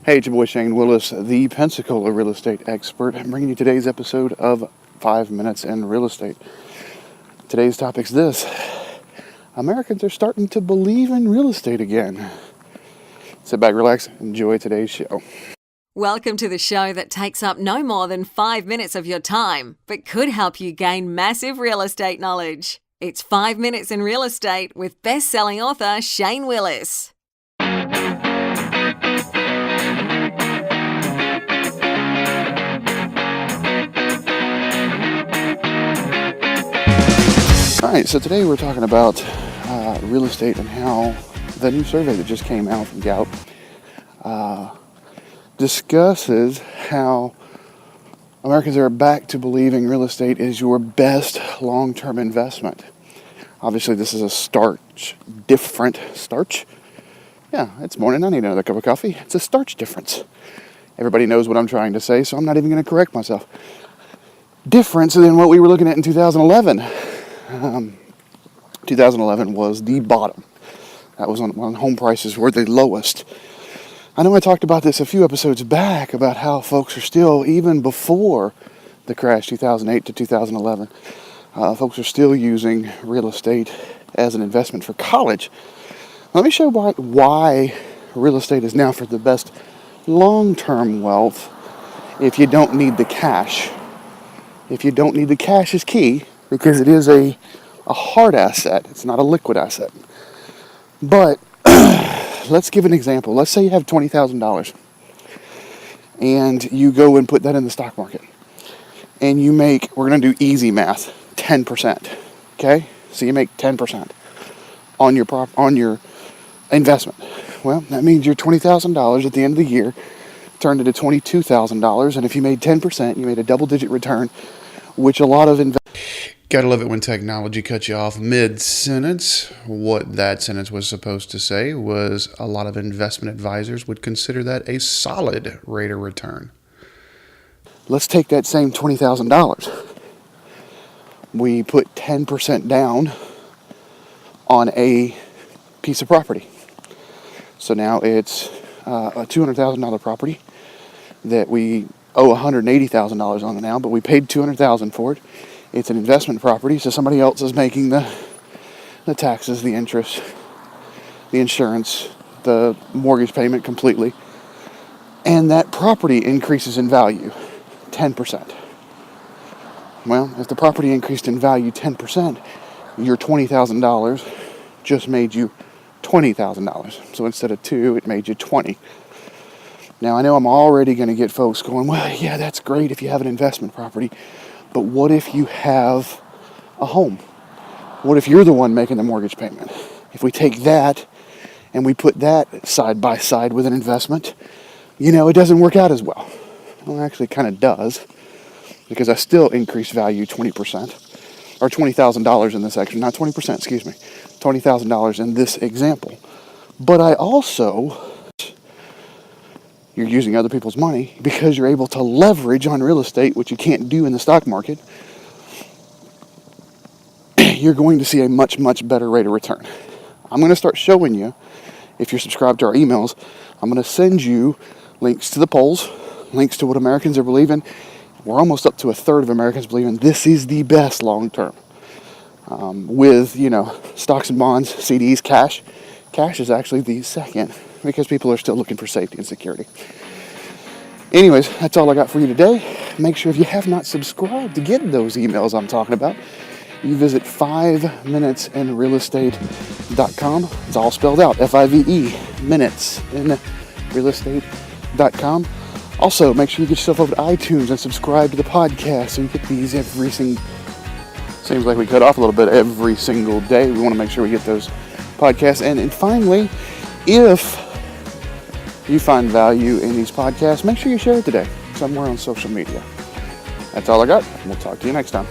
Hey, it's your boy Shane Willis, the Pensacola real estate expert. I'm bringing you today's episode of 5 Minutes in Real Estate. Today's topic's this: Americans are starting to believe in real estate again. Sit back, relax, enjoy today's show. Welcome to the show that takes up no more than 5 minutes of your time, but could help you gain massive real estate knowledge. It's 5 Minutes in Real Estate with best-selling author Shane Willis. All right, so today we're talking about real estate and how the new survey that just came out from Gallup discusses how Americans are back to believing real estate is your best long-term investment. Obviously, this is a different starch. Yeah, it's morning. I need another cup of coffee. It's a starch difference. Everybody knows what I'm trying to say, so I'm not even going to correct myself. Difference than what we were looking at in 2011. 2011 was the bottom. That was when home prices were the lowest. I know I talked about this a few episodes back about how folks are still, even before the crash 2008 to 2011, folks are still using real estate as an investment for college. Let me show why real estate is now for the best long-term wealth if you don't need the cash. If you don't need the cash is key, because it is a hard asset. It's not a liquid asset. But let's give an example. Let's say you have $20,000 and you go and put that in the stock market. And you make, we're going to do easy math, 10%. Okay? So you make 10% on your investment. Well, that means your $20,000 at the end of the year turned into $22,000. And if you made 10%, you made a double-digit return, which a lot of investors... Gotta love it when technology cuts you off mid-sentence. What that sentence was supposed to say was a lot of investment advisors would consider that a solid rate of return. Let's take that same $20,000. We put 10% down on a piece of property. So now it's a $200,000 property that we owe $180,000 on it now, but we paid $200,000 for it. It's an investment property, so somebody else is making the taxes, the interest, the insurance, the mortgage payment completely. And that property increases in value 10%. Well, if the property increased in value 10%, your $20,000 just made you $20,000. So instead of 2, it made you 20. Now, I know I'm already going to get folks going, well, yeah, that's great if you have an investment property. But what if you have a home? What if you're the one making the mortgage payment? If we take that and we put that side by side with an investment, it doesn't work out as well. Well, actually, it kind of does, because I still increase value 20%, or $20,000 in this section, not 20%, excuse me, $20,000 in this example. But I also... You're using other people's money because you're able to leverage on real estate, which you can't do in the stock market. You're going to see a much, much better rate of return. I'm going to start showing you, if you're subscribed to our emails, I'm going to send you links to the polls, links to what Americans are believing. We're almost up to a third of Americans believing this is the best long term. With, stocks and bonds, CDs, cash. Cash is actually the second, because people are still looking for safety and security. Anyways, that's all I got for you today. Make sure if you have not subscribed to get those emails I'm talking about, you visit 5minutesinrealestate.com. It's all spelled out, F-I-V-E, minutes in realestate.com. Also, make sure you get yourself over to iTunes and subscribe to the podcast so you get these every single... Seems like we cut off a little bit every single day. We want to make sure we get those podcasts. And finally, if you find value in these podcasts, make sure you share it today somewhere on social media. That's all I got. We'll talk to you next time.